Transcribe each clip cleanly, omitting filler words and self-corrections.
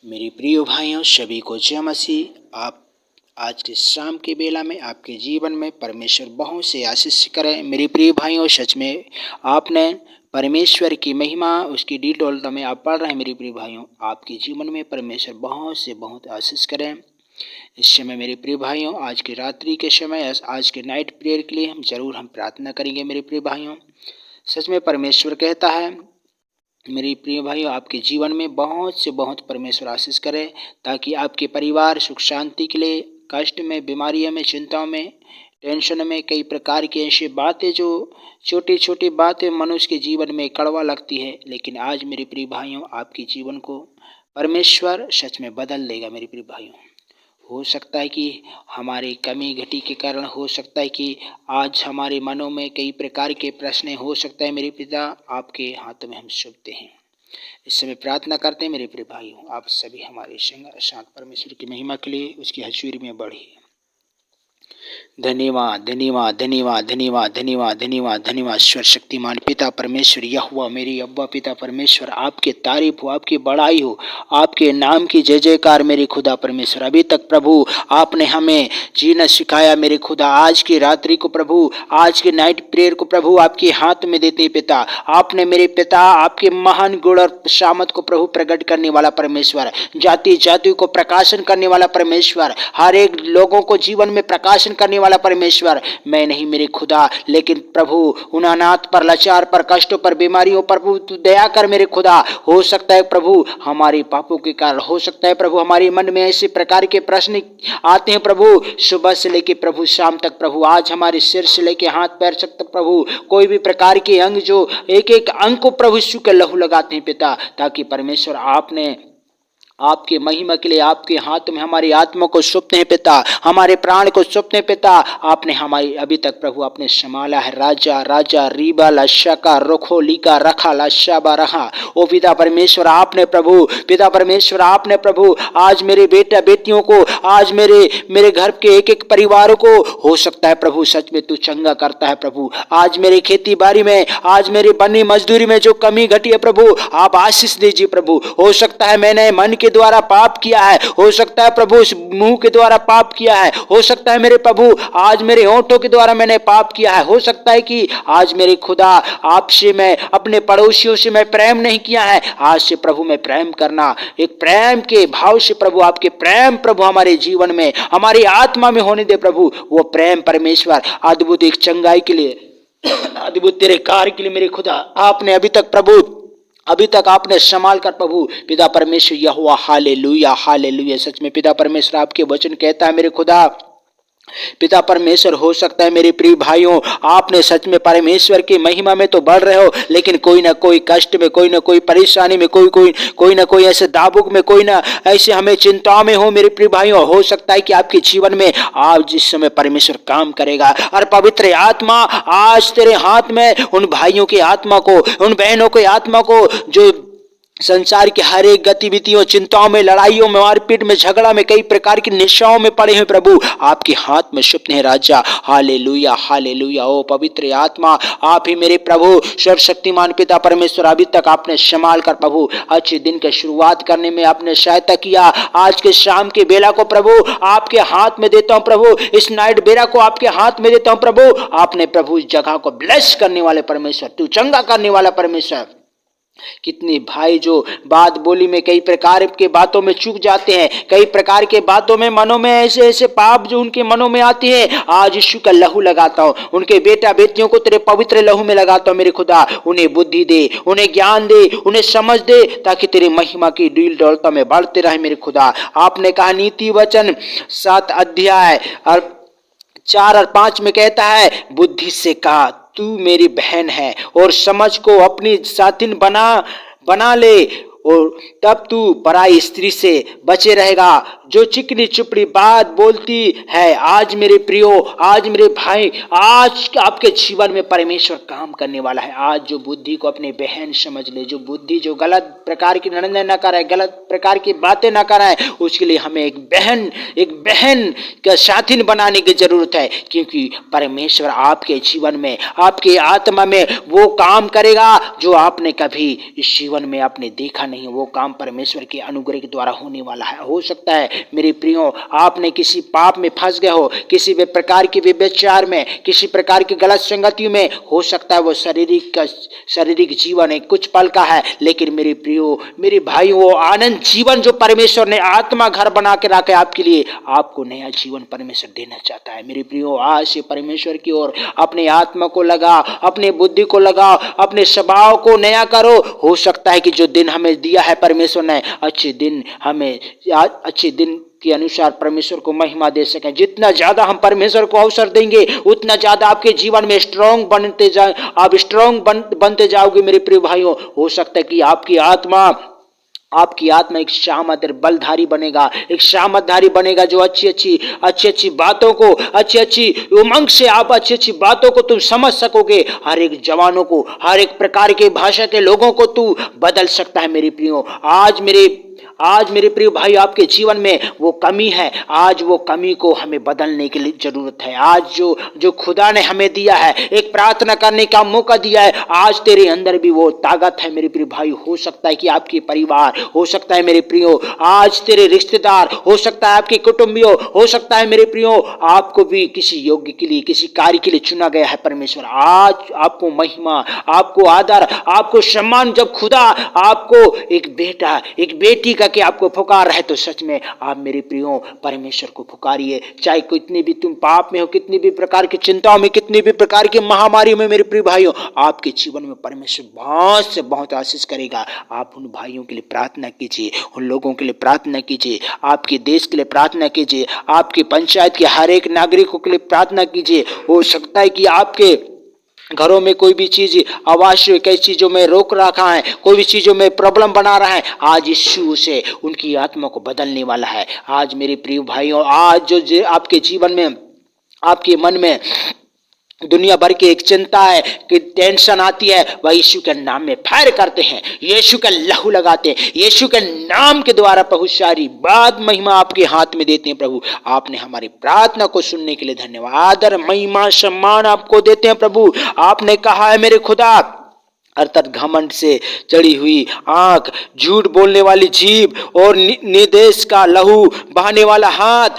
मेरे प्रिय भाइयों, सभी को जय मसीह। आप आज के शाम के बेला में आपके जीवन में परमेश्वर बहुत से आशीष करें। मेरे प्रिय भाइयों, सच में आपने परमेश्वर की महिमा उसकी डिटेल में आप पढ़ रहे हैं। मेरे प्रिय भाइयों, आपके जीवन में परमेश्वर बहुत आशीष करें। इस समय मेरे प्रिय भाइयों, आज की रात्रि के समय, आज के नाइट प्रेयर के लिए हम प्रार्थना करेंगे। मेरे प्रिय भाइयों, सच में परमेश्वर कहता है, मेरे प्रिय भाइयों, आपके जीवन में बहुत परमेश्वर आशीष करे, ताकि आपके परिवार सुख शांति के लिए, कष्ट में, बीमारियों में, चिंताओं में, टेंशन में, कई प्रकार की ऐसी बातें जो छोटी छोटी बातें मनुष्य के जीवन में कड़वा लगती है, लेकिन आज मेरे प्रिय भाइयों, आपके जीवन को परमेश्वर सच में बदल देगा। मेरे प्रिय भाइयों, हो सकता है कि हमारी कमी घटी के कारण, हो सकता है कि आज हमारे मनों में कई प्रकार के प्रश्न हो सकता है। मेरे पिता, आपके हाथ में हम सौंपते हैं। इस समय प्रार्थना करते हैं। मेरे प्रिय भाइयों, आप सभी हमारे संग साथ परमेश्वर की महिमा के लिए उसकी हजूरी में बढ़िए। धन्यवाद धन्यवाद धन्यवाद धन्यवाद धन्यवाद धन्यवाद धन्यवाद सर्वशक्तिमान पिता परमेश्वर, यहोवा मेरी अब्बा पिता परमेश्वर, आपके तारीफ हो, आपकी बड़ाई हो, आपके नाम की जय जयकार। मेरे खुदा परमेश्वर, अभी तक प्रभु आपने हमें जीना सिखाया। मेरे खुदा, आज की रात्रि को प्रभु, आज के नाइट प्रेयर को प्रभु आपके हाथ में देते हैं। पिता, आपने मेरे पिता आपके महान गुण और सामत को प्रभु प्रकट करने वाला परमेश्वर, जाति जाति को प्रकाशन करने वाला परमेश्वर, हर एक लोगों को जीवन में प्रकाशन करने वाला परमेश्वर, मैं नहीं मेरे खुदा, लेकिन प्रभु उन अनाथ पर, लाचार पर, कष्टों पर, बीमारियों पर प्रभु तू दया कर। मेरे खुदा, हो सकता है प्रभु हमारे पापों के कारण, हो सकता है प्रभु हमारे मन में ऐसे प्रकार के प्रश्न आते हैं प्रभु, सुबह से लेके प्रभु शाम तक प्रभु, आज हमारे सिर से लेके हाथ पैर तक प्रभु, कोई भी प्रकार के अंग, जो एक एक अंग को प्रभु यीशु के लहू लगाते हैं पिता, ताकि परमेश्वर आपने आपके महिमा के लिए आपके हाथ में हमारी आत्मा को सौंपते हैं पिता, हमारे प्राण को सौंपते हैं पिता। आपने हमारी अभी तक प्रभु आपने संभाला है। राजा राजा रीबा लशा का रखो लीका रखा लशाबा रहा। ओ पिता परमेश्वर, आपने प्रभु, पिता परमेश्वर, आपने प्रभु आज मेरे बेटा बेटियों को, आज मेरे घर के एक एक परिवारों को, हो सकता है प्रभु सच में तू चंगा करता है प्रभु। आज मेरे खेती बाड़ी में, आज मेरी बनी मजदूरी में जो कमी घटी है प्रभु, आप आशीष दीजिए प्रभु। हो सकता है मैंने मन के द्वारा पाप किया है, हो सकता है प्रभु मुंह के द्वारा पाप किया है, हो सकता है मेरे प्रभु आज मेरे होठों के द्वारा मैंने पाप किया है, हो सकता है कि आज मेरे खुदा आपसे, मैं अपने पड़ोसियों से मैं प्रेम नहीं किया है। आज से प्रभु मैं प्रेम करना, एक प्रेम के भाव से प्रभु, आपके प्रेम प्रभु हमारे जीवन में, हमारी आत्मा में होने दे प्रभु। वो प्रेम परमेश्वर अद्भुत एक चंगाई के लिए, अद्भुत तेरे कार्य के लिए मेरे खुदा, आपने अभी तक आपने संभाल कर प्रभु पिता परमेश्वर, यहोवा हालेलुया हालेलुया। सच में पिता परमेश्वर, आपके वचन कहता है मेरे खुदा, पिता परमेश्वर, हो सकता है मेरे प्रिय भाइयों, आपने सच में परमेश्वर की महिमा में तो बढ़ रहे हो, लेकिन कोई ना कोई कष्ट में, कोई ना कोई परेशानी में, कोई ना कोई ऐसे दाबुक में, कोई ना ऐसे हमें चिंताओं में हो। मेरे प्रिय भाइयों, हो सकता है कि आपके जीवन में आज जिस समय परमेश्वर काम करेगा, और पवित्र आत्मा आज तेरे हाथ में उन भाइयों की आत्मा को, उन बहनों की आत्मा को, जो संसार की हर एक गतिविधियों, चिंताओं में, लड़ाइयों में, मारपीट में, झगड़ा में, कई प्रकार की निशाओं में पड़े हैं प्रभु, आपके हाथ में सौंपते हैं राजा। Hallelujah hallelujah. ओ पवित्र आत्मा, आप ही मेरे प्रभु सर्वशक्तिमान पिता परमेश्वर, अभी तक आपने संभाल कर प्रभु अच्छे दिन की शुरुआत करने में आपने सहायता किया। आज के शाम के बेला को प्रभु आपके हाथ में देता हूं प्रभु, इस नाइट बेला को आपके हाथ में देता हूं प्रभु। आपने प्रभु इस जगह को ब्लेस करने वाले परमेश्वर, तू चंगा करने वाला परमेश्वर। कितने भाई जो बात बोली में कई प्रकार के बातों में चूक जाते हैं, कई प्रकार के बातों में, मनों में ऐसे ऐसे पाप जो उनके मनों में आते हैं, आज यीशु का लहू लगाता हूं, उनके बेटा बेटियों को तेरे पवित्र लहू में लगाता हूं मेरे खुदा। उन्हें बुद्धि दे, उन्हें ज्ञान दे, उन्हें समझ दे, ताकि तेरी महिमा की डील डौलता में बढ़ते रहे मेरे खुदा। आपने कहा नीति वचन 7 अध्याय और 4 और 5 में कहता है, बुद्धि से कहा तू मेरी बहन है, और समझ को अपनी साथिन बना ले, और तब तू पराई स्त्री से बचे रहेगा जो चिकनी चुपड़ी बात बोलती है। आज मेरे प्रियो, आज मेरे भाई, आज आपके जीवन में परमेश्वर काम करने वाला है। आज जो बुद्धि को अपनी बहन समझ ले, जो बुद्धि जो गलत प्रकार की निर्णय न कराए, गलत प्रकार की बातें न कराए, उसके लिए हमें एक बहन का साथिन बनाने की जरूरत है, क्योंकि परमेश्वर आपके जीवन में, आपके आत्मा में वो काम करेगा जो आपने कभी इस जीवन में आपने देखा नहीं नहीं है, वो काम परमेश्वर के अनुग्रह के द्वारा होने वाला है। हो सकता है मेरे प्रियो आपने किसी पाप में फंस गए हो, किसी भी प्रकार के व्यभिचार में, किसी प्रकार की गलत संगतियों में। हो सकता है वो शारीरिक जीवन है, कुछ पल का है, लेकिन मेरे प्रियो मेरे भाई वो आनंद जीवन जो परमेश्वर ने आत्मा घर बना के रखा है आपके लिए, आपको नया जीवन परमेश्वर देना चाहता है। मेरे प्रियो आज से परमेश्वर की ओर अपने आत्मा को लगाओ, अपने बुद्धि को लगाओ, अपने स्वभाव को नया करो। हो सकता है कि जो दिन हमें दिया है परमेश्वर ने, अच्छे दिन के अनुसार परमेश्वर को महिमा दे सकें। जितना ज्यादा हम परमेश्वर को अवसर देंगे उतना ज्यादा आपके जीवन में स्ट्रांग बनते जाओगे मेरे प्रिय भाइयों। हो सकता है कि आपकी आत्मा एक शामत बलधारी बनेगा, एक शामतधारी बनेगा, जो अच्छी बातों को, अच्छी उमंग से आप अच्छी बातों को तुम समझ सकोगे। हर एक जवानों को, हर एक प्रकार के भाषा के लोगों को तू बदल सकता है मेरे प्रियो। आज मेरे प्रिय भाई आपके जीवन में वो कमी है, आज वो कमी को हमें बदलने के लिए जरूरत है। आज जो खुदा ने हमें दिया है, एक प्रार्थना करने का मौका दिया है, आज तेरे अंदर भी वो ताकत है मेरे प्रिय भाई। हो सकता है कि आपके परिवार, हो सकता है मेरे प्रियो आज तेरे रिश्तेदार, हो सकता है आपके कुटुंबियों, हो सकता है मेरे प्रियो आपको भी किसी योग्य के लिए, किसी कार्य के लिए चुना गया है परमेश्वर। आज आपको महिमा, आपको आदर, आपको सम्मान, जब खुदा आपको एक बेटा, एक बेटी का कि आपको पुकार रहे, तो सच में आप मेरे प्रियो परमेश्वर को पुकारिए। चाहे कितनी भी तुम पाप में हो, कितनी भी प्रकार की चिंताओं में, कितनी भी प्रकार की महामारी में मेरे प्रिय भाइयों, आपके जीवन में परमेश्वर बहुत से बहुत आशीष करेगा। आप उन भाइयों के लिए प्रार्थना कीजिए, उन लोगों के लिए प्रार्थना कीजिए, आपके देश के लिए प्रार्थना कीजिए, आपकी पंचायत के हर एक नागरिकों के लिए प्रार्थना कीजिए। हो सकता है कि आपके घरों में कोई भी चीज अवश्य कई चीजों में रोक रखा है, कोई भी चीजों में प्रॉब्लम बना रहा है, आज यीशु से उनकी आत्मा को बदलने वाला है। आज मेरे प्रिय भाइयों, आज जो आपके जीवन में, आपके मन में दुनिया भर की एक चिंता है, कि टेंशन आती है, वह यीशु के नाम में फायर करते हैं, यीशु का लहू लगाते हैं, यीशु के नाम के द्वारा बहुत सारी बात महिमा आपके हाथ में देते हैं। प्रभु आपने हमारी प्रार्थना को सुनने के लिए धन्यवाद, आदर महिमा सम्मान आपको देते हैं। प्रभु आपने कहा है मेरे खुदा, अर्थात घमंड से चढ़ी हुई आंख, झूठ बोलने वाली जीभ और निदेश का लहू बहाने वाला हाथ,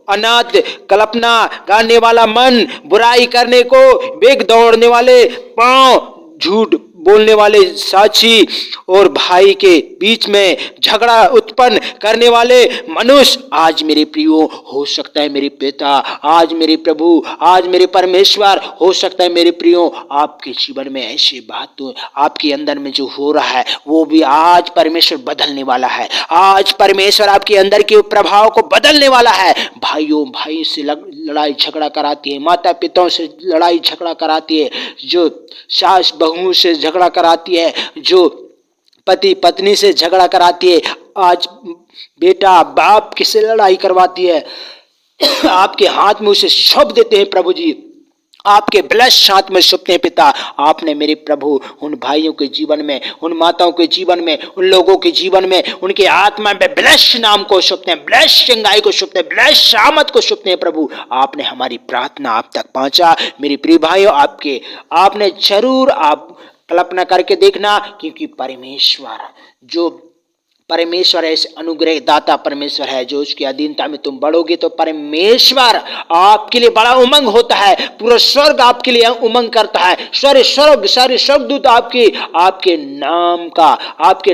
अनाथ कल्पना करने वाला मन, बुराई करने को वेग दौड़ने वाले पांव, झूठ बोलने वाले साक्षी और भाई के बीच में झगड़ा उत्पन्न करने वाले मनुष्य, आज मेरे प्रियो हो सकता है मेरे पिता, आज मेरे प्रभु, आज मेरे परमेश्वर, हो सकता है मेरे प्रियो आपके जीवन में ऐसी बात तो आपके अंदर में जो हो रहा है वो भी आज परमेश्वर बदलने वाला है। आज परमेश्वर आपके अंदर के प्रभाव को बदलने वाला है। भाइयों भाई से लड़ाई झगड़ा कराती है, माता पिताओं से लड़ाई झगड़ा कराती है, जो सास बहू से झगड़ा कराती है, जो पति पत्नी से झगड़ा कराती है, आज बेटा बाप किससे लड़ाई करवाती है, आपके हाथ में उसे सौंप देते हैं प्रभु जी, आपके ब्लेस हाथ में सौंपते हैं पिता। आपने मेरे प्रभु उन भाइयों के जीवन में, उन माताओं के जीवन में, उन लोगों के जीवन में, उनके आत्मा में ब्लेस नाम को सौंपते हैं, ब्लेस चंगाई को सौंपते हैं, ब्लेस शामत को सौंपते हैं। प्रभु आपने हमारी प्रार्थना आप तक पहुंचा मेरे प्रिय भाइयों, आपने जरूर आप कल्पना करके देखना, क्योंकि परमेश्वर ऐसे अनुग्रह दाता परमेश्वर है, जो उसकी अधीनता में तुम बढ़ोगे तो परमेश्वर आपके लिए बड़ा उमंग होता है, पूरा स्वर्ग आपके लिए उमंग करता है, सारे स्वर्गदूत आपके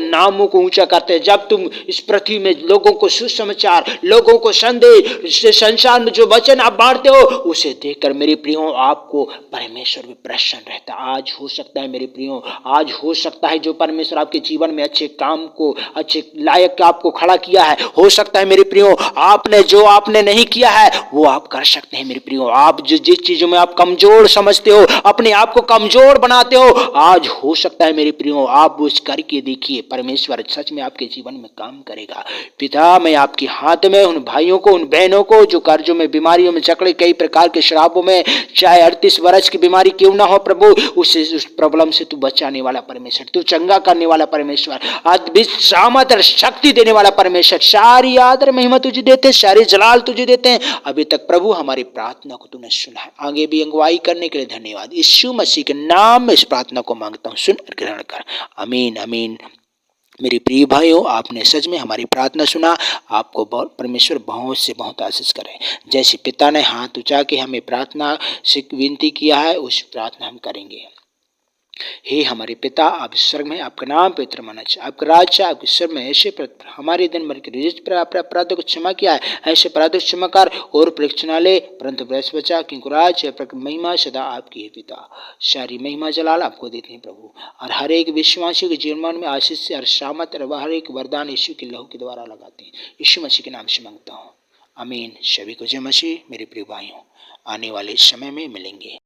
नामों को ऊंचा करते हैं। जब तुम इस पृथ्वी में लोगों को सुसमाचार, लोगों को संदेश, संसार में जो वचन आप बांटते हो, उसे देखकर मेरे प्रियो आपको परमेश्वर भी प्रसन्न रहता है। आज हो सकता है मेरे प्रियो, आज हो सकता है जो परमेश्वर आपके जीवन में अच्छे काम को, अच्छे लायक आपको खड़ा किया है, हो सकता है मेरे प्रियो आपने नहीं किया है वो आप कर सकते हैं मेरे प्रियो। आप जिस चीजों में आप कमजोर समझते हो, अपने आप को कमजोर बनाते हो, आज हो सकता है मेरे प्रियो आप उस करके देखिए, परमेश्वर सच में आपके जीवन में काम करेगा। पिता मैं आपके हाथ में उन भाइयों को, उन बहनों को जो कर्जों में, बीमारियों में जकड़े, कई प्रकार के शराबों में, चाहे 38 वर्ष की बीमारी क्यों ना हो प्रभु, उस प्रॉब्लम से तू बचाने वाला परमेश्वर, तू चंगा करने वाला परमेश्वर, अद्भुत सामर्थ शक्ति देने वाला परमेश्वर, सारी आदर महिमा तुझे देते हैं, सारी जलाल तुझे देते हैं। अभी तक प्रभु हमारी प्रार्थना को तूने सुना है, आगे भी अगुवाई करने के लिए धन्यवाद। यीशु मसीह के नाम में इस प्रार्थना को मांगता हूँ, सुन और ग्रहण कर, आमीन आमीन। मेरे प्रिय भाइयों, आपने सच में हमारी प्रार्थना सुना। आपको परमेश्वर बहुत से बहुत आशीष करे। जैसे पिता ने हाथ उठा के हमें प्रार्थना से विनती किया है, उस प्रार्थना हम करेंगे। हे हमारे पिता, आप स्वर्ग में, आपका नाम पवित्र माना जाए, आपका राज्य, आपके स्वर्ग में ऐसे हमारे दिन भर के रिजित पर अपने अपराधों को क्षमा किया है, ऐसे अपराधों को क्षमा कर और परीक्षा ले, परंतु वैश्य बचा, क्योंकि राज्य महिमा सदा आपकी है पिता। सारी महिमा जलाल आपको देते हैं प्रभु, और हर एक विश्वासी के जीवन में आशीष से हर शामत और हर एक वरदान यीशु के लहू के द्वारा लगाते हैं। यीशु मसीह के नाम से मांगता हूँ, आमीन। सभी को जय मसीह। मेरे प्रिय भाइयों, आने वाले समय में मिलेंगे।